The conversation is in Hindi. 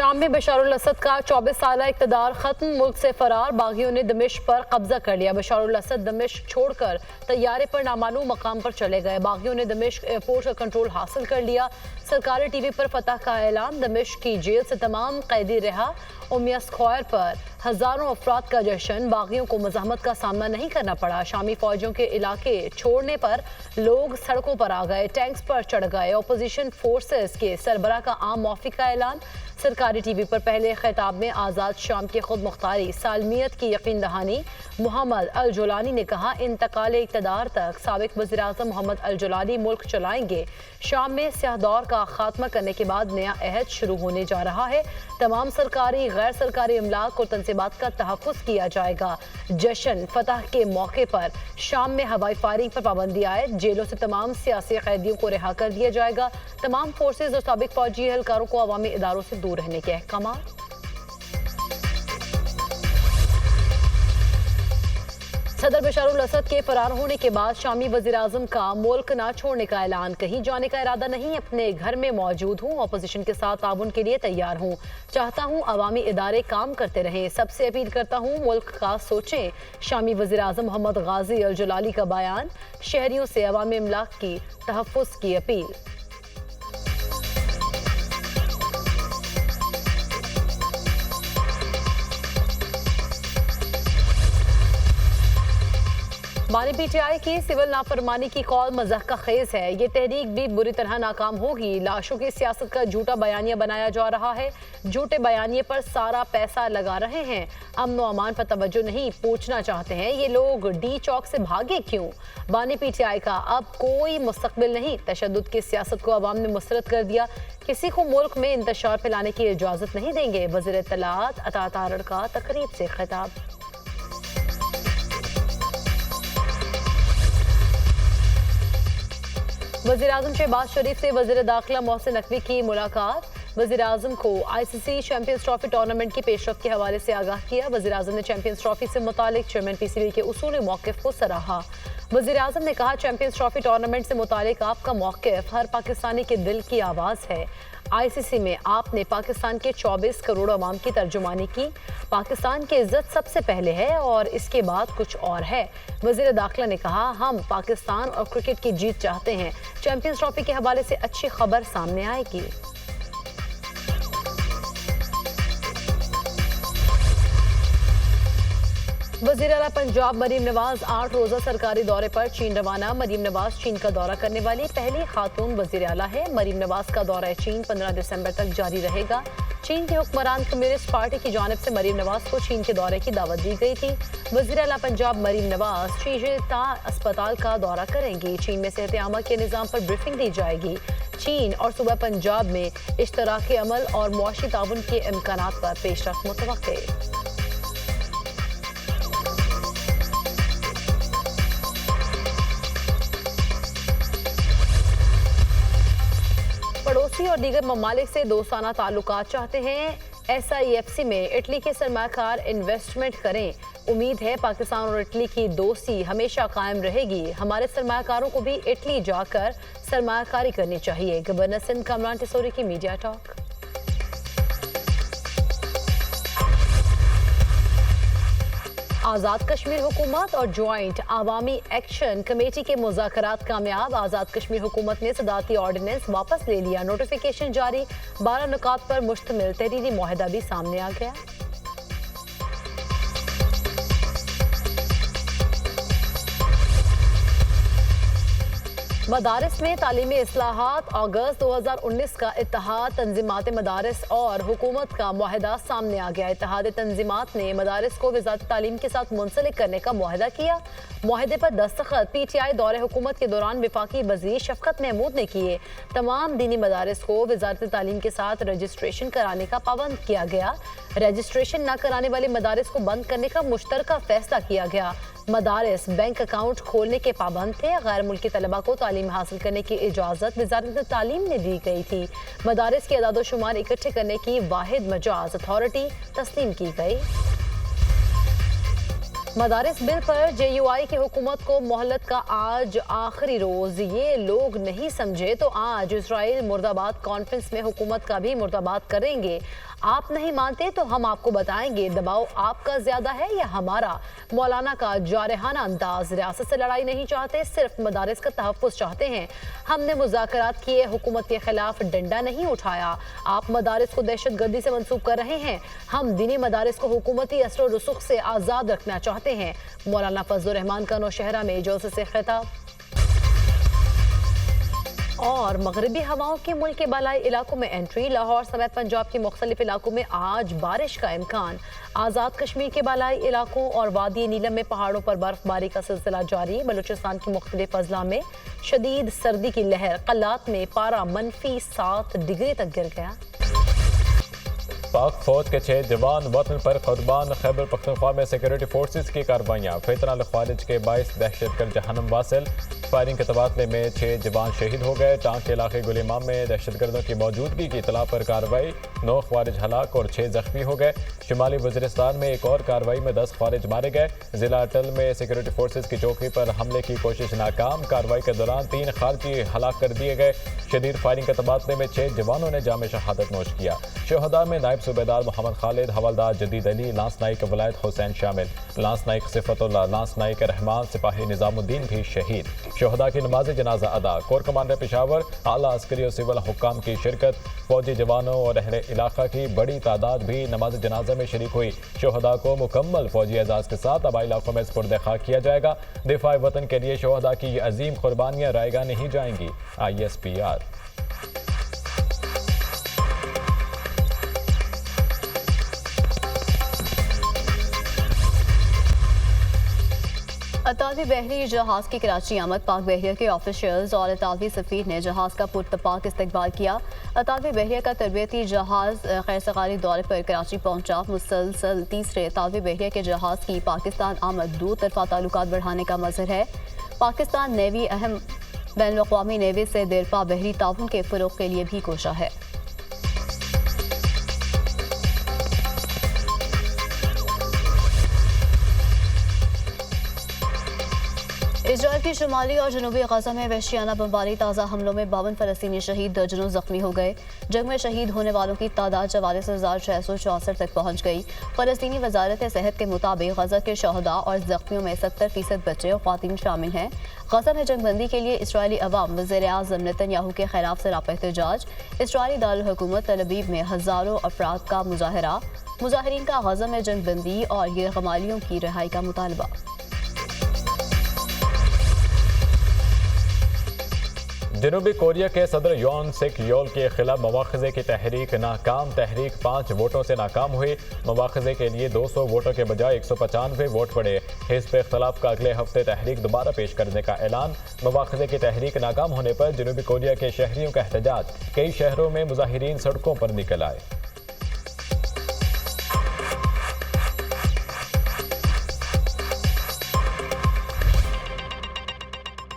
शाम में बशारुल असद का 24 साल इक़्तिदार खत्म, मुल्क से फरार बागियों ने दमिश्क पर कब्जा कर लिया। बशारुल असद दमिश्क छोड़कर तैयारे पर नामालूम मकाम पर चले गए। बागियों ने दमिश्क एयरपोर्ट का कंट्रोल हासिल कर लिया। सरकारी टीवी पर फतह का ऐलान। दमिश्क की जेल से तमाम कैदी रिहा। उमिया स्क्वायर पर हजारों अफराद का जश्न। बागियों को मज़ाहमत का सामना नहीं करना पड़ा। शामी फौजियों के इलाके छोड़ने पर लोग सड़कों पर आ गए, टैंक्स पर चढ़ गए। अपोजिशन फोर्सेस के सरबराह का आम मौफ़ी का ऐलान। सरकारी टीवी पर पहले खिताब में आज़ाद शाम की खुद मुख्तारी सालमियत की यकीन दहानी। मोहम्मद अल जुलानी ने कहा, इंतकाल इक़्तिदार तक साबिक वज़ीर आज़म मोहम्मद अल जुलानी मुल्क चलाएंगे। शाम में स्याह दौर का खात्मा करने के बाद नया अहद शुरू होने जा रहा है। तमाम सरकारी गैर सरकारी इमलाक और तनसीबात का तहफ़्फ़ुज़ किया जाएगा। जश्न फतह के मौके पर शाम में हवाई फायरिंग पर पाबंदी आयद। जेलों से तमाम सियासी कैदियों को रिहा कर दिया जाएगा। तमाम फोर्सेज और साबिक फौजी एहलकारों को अवामी इदारों से दूर रहने के अहकाम। सदर बशारुल असद के फरार होने के बाद शामी वज़ीर आज़म का मुल्क ना छोड़ने का ऐलान। कहीं जाने का इरादा नहीं, अपने घर में मौजूद हूँ। अपोजिशन के साथ ताउन के लिए तैयार हूँ। चाहता हूँ अवामी इदारे काम करते रहें। सबसे अपील करता हूँ मुल्क का सोचें। शामी वज़ीर आज़म मोहम्मद गाजी अल जलाली का बयान। शहरियों से अवामी इमलाक की तहफ़्फ़ुज़ की अपील। बानी पीटीआई की सिविल नाफरमानी की कॉल मज़ाक का खेज है। ये तहरीक भी बुरी तरह नाकाम होगी। लाशों की सियासत का झूठा बयानिया बनाया जा रहा है। झूठे बयानिए पर सारा पैसा लगा रहे हैं। अमन व अमान पर तवज्जो नहीं, पूछना चाहते हैं ये लोग डी चौक से भागे क्यों। बानी पीटीआई का अब कोई मुस्तकबिल नहीं। तशद्दुद की सियासत को अवाम ने मुस्तरद कर दिया। किसी को मुल्क में इंतशार फैलाने की इजाज़त नहीं देंगे। वज़ीर इत्तलाआत अता तारड़ का तकरीब से खिताब। वज़ीर आज़म शहबाज शरीफ से वज़ीर दाखिला मोहसिन नकवी की मुलाकात। वज़ीर आज़म को ICC चैंपियंस ट्रॉफी टूर्नामेंट की पेशरफ के हवाले से आगाह किया। वज़ीर आज़म ने चैंपियंस ट्रॉफी से मुतालिक चेयरमैन PCB के उसूली मौक़िफ़ को सराहा। वज़ीर आज़म ने कहा, चैंपियंस ट्रॉफी टूर्नामेंट से मुतालिक आपका मौक़िफ़ हर पाकिस्तानी के दिल की आवाज़ है। ICC में आपने पाकिस्तान के 24 करोड़ अवाम की तर्जुमानी की। पाकिस्तान की इज्जत सबसे पहले है और इसके बाद कुछ और है। वज़ीर दाखिला ने कहा, हम पाकिस्तान और क्रिकेट की जीत चाहते हैं। चैंपियंस ट्रॉफी के हवाले से अच्छी खबर सामने आएगी। वज़ीर आला पंजाब मरीम नवाज 8 रोज़ा सरकारी दौरे पर चीन रवाना। मरीम नवाज चीन का दौरा करने वाली पहली खातून वज़ीर आला है। मरीम नवाज का दौरा चीन 15 दिसंबर तक जारी रहेगा। चीन के हुक्मरान कम्युनिस्ट पार्टी की जानिब से मरीम नवाज को चीन के दौरे की दावत दी गई थी। वज़ीर आला पंजाब मरीम नवाज शीता अस्पताल का दौरा करेंगी। चीन में सेहत आमा के निज़ाम पर ब्रीफिंग दी जाएगी। चीन और सूबा पंजाब में इश्तराकी अमल और मुआशी ताउन के इम्कानात पर पेशरफ्त मुतवक्के। पड़ोसी और दीगर ममालिक से दोस्ताना ताल्लुकात चाहते हैं। SIFC में इटली के सरमाकार इन्वेस्टमेंट करें। उम्मीद है पाकिस्तान और इटली की दोस्ती हमेशा कायम रहेगी। हमारे सरमाकारों को भी इटली जाकर सरमाकारी करनी चाहिए। गवर्नर सिंध कामरान टिसोरी की मीडिया टॉक। आज़ाद कश्मीर हुकूमत और ज्वाइंट आवामी एक्शन कमेटी के मुज़ाकरात कामयाब। आज़ाद कश्मीर हुकूमत ने सदारती ऑर्डिनेंस वापस ले लिया। नोटिफिकेशन जारी। 12 नुकात पर मुश्तमिल तहरीरी मुआहदा भी सामने आ गया। मदारिस में तालीमी इस्लाहात। अगस्त 2019 का इत्तेहाद तंजीमात मदारिस और हुकूमत का मुआहदा सामने आ गया। इत्तेहाद तंजीमात ने मदारिस को वज़ारत तालीम के साथ मुंसलिक करने का मुआहदा किया। मुआहदे पर दस्तखत PTI दौरे हुकूमत के दौरान वफाकी वज़ीर शफ़क़त महमूद ने किए। तमाम दीनी मदारिस को वज़ारत तालीम के साथ रजिस्ट्रेशन कराने का पाबंद किया गया। रजिस्ट्रेशन न कराने वाले मदारिस को बंद करने का मुश्तरका फैसला किया गया। मदारिस बैंक अकाउंट खोलने के पाबंद थे। गैर मुल्की तलबा को तालीम हासिल करने की इजाज़त वज़ारत तालीम ने दी गई थी। मदारिस की अदाद शुमार इकट्ठे करने की वाहिद मजाज अथॉरिटी तस्लीम की गई। मदारिस बिल पर JUI की हुकूमत को मोहलत का आज आखिरी रोज। ये लोग नहीं समझे तो आज इजराइल मुर्दाबाद कॉन्फ्रेंस में हुकूमत का भी मुर्दाबाद करेंगे। आप नहीं मानते तो हम आपको बताएंगे, दबाव आपका ज्यादा है या हमारा। मौलाना का जारहाना अंदाज। रियासत से लड़ाई नहीं चाहते, सिर्फ मदारिस का तहफ़्फ़ुज़ चाहते हैं। हमने मुज़ाकरात किए, हुकूमत के खिलाफ डंडा नहीं उठाया। आप मदारिस को दहशत गर्दी से मंसूब कर रहे हैं। हम दीनी मदारिस को हुकूमती असर और रसूख से आज़ाद रखना चाहते हैं। मौलाना फजलुर रहमान का नौशहरा में जलसे से खिताब। और मगरबी हवाओं की मुल्क के बालाई इलाकों में एंट्री। लाहौर समेत पंजाब के मुख्तलिफ इलाकों में आज बारिश का इम्कान। आज़ाद कश्मीर के बालाई इलाकों और वादी नीलम में पहाड़ों पर बर्फबारी का सिलसिला जारी। बलूचिस्तान के मुख्तलिफ अजला में शदीद सर्दी की लहर। कल्लात में पारा -7 डिग्री तक गिर गया। पाक फौज के 6 जवान वतन पर कुर्बान। खैबर पख्तूनख्वा में सिक्योरिटी फोर्सेस की कार्रवाइयाँ। फितरत खारिज के 22 दहशतगर्द जहन्नम वासिल। फायरिंग के तबादले में 6 जवान शहीद हो गए। टांग के इलाके गुलेमाम में दहशतगर्दों की मौजूदगी की इतला पर कार्रवाई। 9 खारिज हलाक और 6 जख्मी हो गए। शुमाली वज़ीरिस्तान में एक और कार्रवाई में 10 खारिज मारे गए। जिला अटल में सिक्योरिटी फोर्सेस की चौकी पर हमले की कोशिश नाकाम। कार्रवाई के दौरान 3 खारजी हलाक कर दिए गए। शदीद फायरिंग के तबादले में 6 जवानों ने जाम शहादत नोश किया। शहदा में नायब सूबेदार मोहम्मद खालिद, हवलदार जदीद अली, लांस नाइक वलायत हुसैन शामिल। लांस नाइक सिफतुल्लाह, लांस नाइक रहमान, सिपाही निजामुद्दीन भी शहीद। शहदा की नमाज जनाजा अदा। कोर कमांडर पेशावर, आला अस्करी और सिविल हुक्काम की शिरकत। फौजी जवानों और अहले इलाका की बड़ी तादाद भी नमाज जनाजा में शरीक हुई। शहदा को मुकम्मल फौजी एजाज के साथ आबाई इलाकों में सुपुर्द खाक किया जाएगा। दिफा वतन के लिए शहदा की ये अजीम कुर्बानियाँ रायगा नहीं जाएंगी। ISPR। अतालवी बहरी जहाज की कराची आमद। पाक बहरिया के ऑफिशियल्स और अतालवी सफीर ने जहाज का पुरतपाक इस्तकबाल किया। अतालवी बहरिया का तरबियती जहाज खैरसगारी दौरे पर कराची पहुंचा। मुसलसल तीसरे अतालवी बहरिया के जहाज की पाकिस्तान आमद दो तरफा ताल्लुकात बढ़ाने का मज़हर है। पाकिस्तान नेवी अहम बैनुल-अक़वामी नेवी से देरपा बहरी ताउन के फ़रोग़ के लिए भी कोशा है। इजराइल की शुमाली और जनूबी गजा में वहशियाना बमबारी। ताज़ा हमलों में 52 फ़लस्तीनी शहीद, दर्जनों जख्मी हो गए। जंग में शहीद होने वालों की तादाद 44,664 तक पहुँच गई। फ़लस्तीनी वजारत सेहत के मुताबिक गजा के शहदा और जख्मियों में 70% बच्चे और ख़वातीन शामिल हैं। गजा में जंगबंदी के लिए इसराइली अवाम वज़ीर-ए-आज़म नेतन्याहू के खिलाफ सरापा एहतजाज। इसराइली दारुल हुकूमत तल अवीव में हज़ारों अफराद का मुजाहरा। मुजाहिरीन का गजा में जंगबंदी और गिरगमालियों की रिहाई का मुतालबा। जनूबी कोरिया के सदर योन सिक योल के खिलाफ मवाख़ज़े की तहरीक नाकाम। तहरीक 5 वोटों से नाकाम हुई। मवाख़ज़े के लिए 200 वोटों के बजाय 195 वोट पड़े। हिज़्ब इख्तिलाफ का अगले हफ्ते तहरीक दोबारा पेश करने का ऐलान। मवाख़ज़े की तहरीक नाकाम होने पर जनूबी कोरिया के शहरियों का एहतजाज। कई शहरों में मुजाहिरीन सड़कों पर निकल आए।